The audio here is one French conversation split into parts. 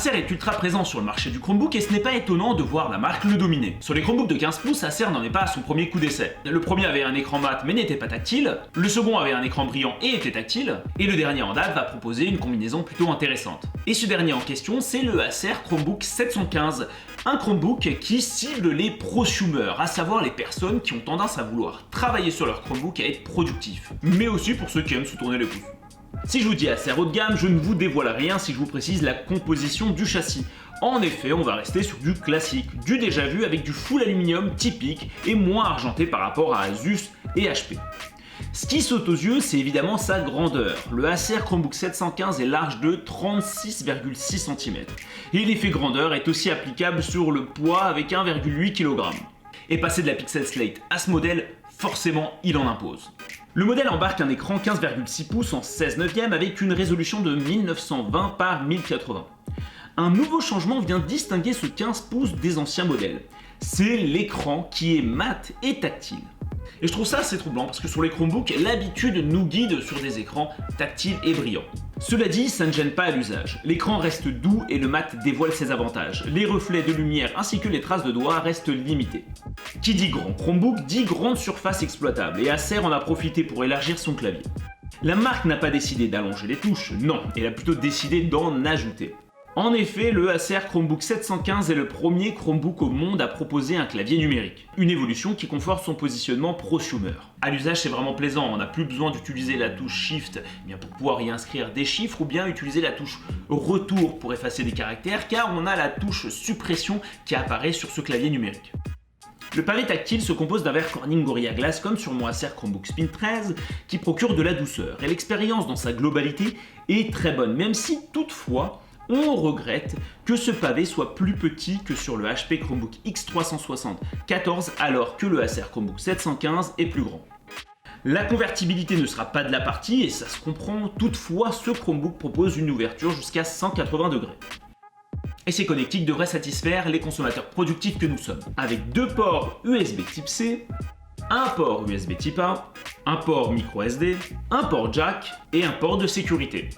Acer est ultra présent sur le marché du Chromebook et ce n'est pas étonnant de voir la marque le dominer. Sur les Chromebooks de 15 pouces, Acer n'en est pas à son premier coup d'essai. Le premier avait un écran mat mais n'était pas tactile, le second avait un écran brillant et était tactile, et le dernier en date va proposer une combinaison plutôt intéressante. Et ce dernier en question, c'est le Acer Chromebook 715, un Chromebook qui cible les prosumers, à savoir les personnes qui ont tendance à vouloir travailler sur leur Chromebook et à être productifs, mais aussi pour ceux qui aiment se tourner les pouces. Si je vous dis Acer haut de gamme, je ne vous dévoile rien si je vous précise la composition du châssis. En effet, on va rester sur du classique, du déjà vu avec du full aluminium typique et moins argenté par rapport à Asus et HP. Ce qui saute aux yeux, c'est évidemment sa grandeur. Le Acer Chromebook 715 est large de 36,6 cm. Et l'effet grandeur est aussi applicable sur le poids avec 1,8 kg. Et passer de la Pixel Slate à ce modèle, forcément, il en impose. Le modèle embarque un écran 15,6 pouces en 16 neuvième avec une résolution de 1920 par 1080. Un nouveau changement vient distinguer ce 15 pouces des anciens modèles. C'est l'écran qui est mat et tactile. Et je trouve ça assez troublant parce que sur les Chromebooks, l'habitude nous guide sur des écrans tactiles et brillants. Cela dit, ça ne gêne pas à l'usage. L'écran reste doux et le mat dévoile ses avantages. Les reflets de lumière ainsi que les traces de doigts restent limités. Qui dit grand Chromebook dit grande surface exploitable et Acer en a profité pour élargir son clavier. La marque n'a pas décidé d'allonger les touches, non, elle a plutôt décidé d'en ajouter. En effet, le Acer Chromebook 715 est le premier Chromebook au monde à proposer un clavier numérique. Une évolution qui conforte son positionnement prosumer. À l'usage, c'est vraiment plaisant, on n'a plus besoin d'utiliser la touche Shift pour pouvoir y inscrire des chiffres ou bien utiliser la touche Retour pour effacer des caractères car on a la touche Suppression qui apparaît sur ce clavier numérique. Le pavé tactile se compose d'un verre Corning Gorilla Glass comme sur mon Acer Chromebook Spin 13 qui procure de la douceur et l'expérience dans sa globalité est très bonne même si toutefois on regrette que ce pavé soit plus petit que sur le HP Chromebook X360 14 alors que le Acer Chromebook 715 est plus grand. La convertibilité ne sera pas de la partie et ça se comprend, toutefois ce Chromebook propose une ouverture jusqu'à 180 degrés. Et ces connectiques devraient satisfaire les consommateurs productifs que nous sommes, avec deux ports USB type C, un port USB type A, un port micro SD, un port jack et un port de sécurité.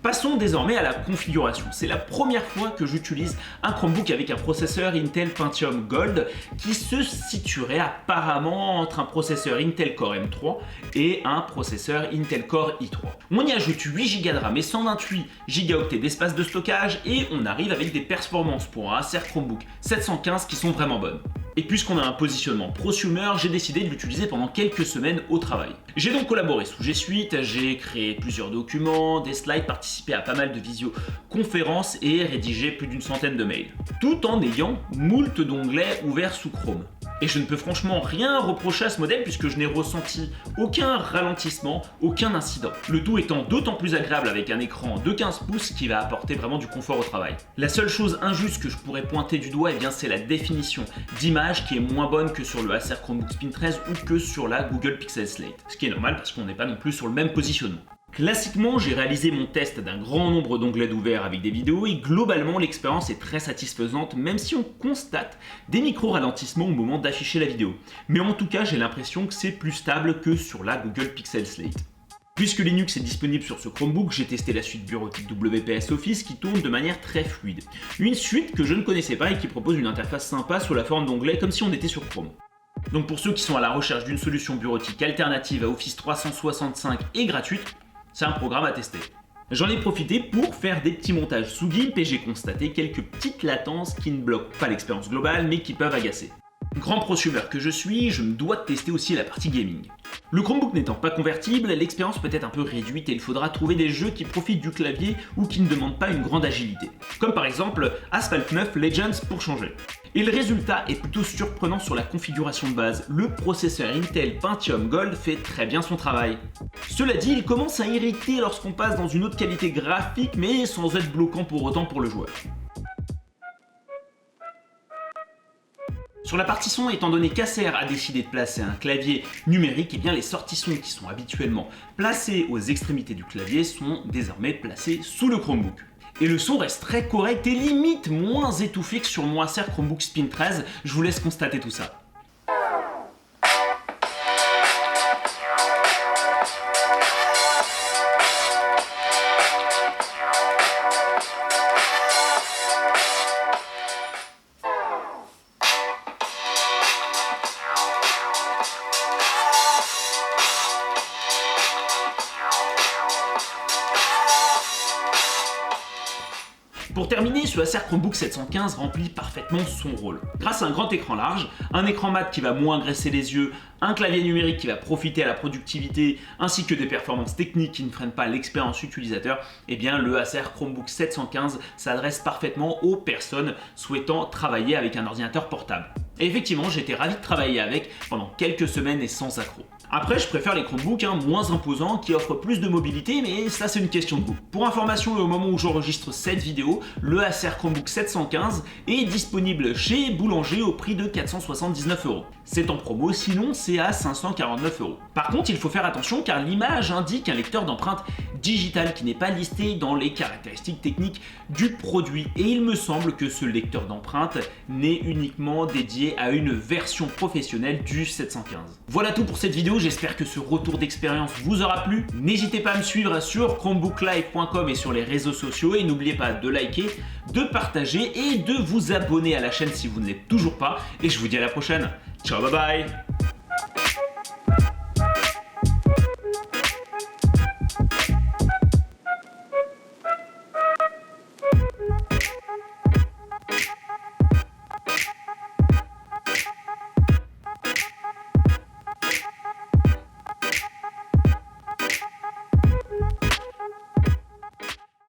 Passons désormais à la configuration. C'est la première fois que j'utilise un Chromebook avec un processeur Intel Pentium Gold qui se situerait apparemment entre un processeur Intel Core M3 et un processeur Intel Core i3. On y ajoute 8 Go de RAM et 128 Go d'espace de stockage et on arrive avec des performances pour un Acer Chromebook 715 qui sont vraiment bonnes. Et puisqu'on a un positionnement prosumer, j'ai décidé de l'utiliser pendant quelques semaines au travail. J'ai donc collaboré sous G Suite, j'ai créé plusieurs documents, des slides, participé à pas mal de visioconférences et rédigé plus d'une centaine de mails. Tout en ayant moult d'onglets ouverts sous Chrome. Et je ne peux franchement rien reprocher à ce modèle puisque je n'ai ressenti aucun ralentissement, aucun incident. Le tout étant d'autant plus agréable avec un écran de 15 pouces qui va apporter vraiment du confort au travail. La seule chose injuste que je pourrais pointer du doigt, c'est la définition d'image qui est moins bonne que sur le Acer Chromebook Spin 13 ou que sur la Google Pixel Slate. Ce qui est normal parce qu'on n'est pas non plus sur le même positionnement. Classiquement, j'ai réalisé mon test d'un grand nombre d'onglets ouverts avec des vidéos et globalement l'expérience est très satisfaisante même si on constate des micro-ralentissements au moment d'afficher la vidéo. Mais en tout cas, j'ai l'impression que c'est plus stable que sur la Google Pixel Slate. Puisque Linux est disponible sur ce Chromebook, j'ai testé la suite bureautique WPS Office qui tourne de manière très fluide. Une suite que je ne connaissais pas et qui propose une interface sympa sous la forme d'onglets comme si on était sur Chrome. Donc pour ceux qui sont à la recherche d'une solution bureautique alternative à Office 365 et gratuite, c'est un programme à tester. J'en ai profité pour faire des petits montages sous GIMP et j'ai constaté quelques petites latences qui ne bloquent pas l'expérience globale mais qui peuvent agacer. Grand prosumer que je suis, je me dois de tester aussi la partie gaming. Le Chromebook n'étant pas convertible, l'expérience peut être un peu réduite et il faudra trouver des jeux qui profitent du clavier ou qui ne demandent pas une grande agilité. Comme par exemple Asphalt 9 Legends pour changer. Et le résultat est plutôt surprenant sur la configuration de base. Le processeur Intel Pentium Gold fait très bien son travail. Cela dit, il commence à irriter lorsqu'on passe dans une autre qualité graphique mais sans être bloquant pour autant pour le joueur. Sur la partie son, étant donné qu'Acer a décidé de placer un clavier numérique, les sorties son qui sont habituellement placées aux extrémités du clavier sont désormais placées sous le Chromebook. Et le son reste très correct et limite moins étouffé que sur mon Acer Chromebook Spin 13, je vous laisse constater tout ça. Pour terminer, ce Acer Chromebook 715 remplit parfaitement son rôle. Grâce à un grand écran large, un écran mat qui va moins graisser les yeux, un clavier numérique qui va profiter à la productivité, ainsi que des performances techniques qui ne freinent pas l'expérience utilisateur, eh bien le Acer Chromebook 715 s'adresse parfaitement aux personnes souhaitant travailler avec un ordinateur portable. Et effectivement, j'étais ravi de travailler avec pendant quelques semaines et sans accroc. Après, je préfère les Chromebooks moins imposants qui offrent plus de mobilité, mais ça c'est une question de goût. Pour information et au moment où j'enregistre cette vidéo, le Acer Chromebook 715 est disponible chez Boulanger au prix de 479 €. C'est en promo, sinon c'est à 549 €. Par contre, il faut faire attention car l'image indique un lecteur d'empreintes digital qui n'est pas listé dans les caractéristiques techniques du produit. Et il me semble que ce lecteur d'empreintes n'est uniquement dédié à une version professionnelle du 715. Voilà tout pour cette vidéo, j'espère que ce retour d'expérience vous aura plu. N'hésitez pas à me suivre sur chromebooklive.com et sur les réseaux sociaux et n'oubliez pas de liker, de partager et de vous abonner à la chaîne si vous ne l'êtes toujours pas. Et je vous dis à la prochaine. Ciao, bye bye!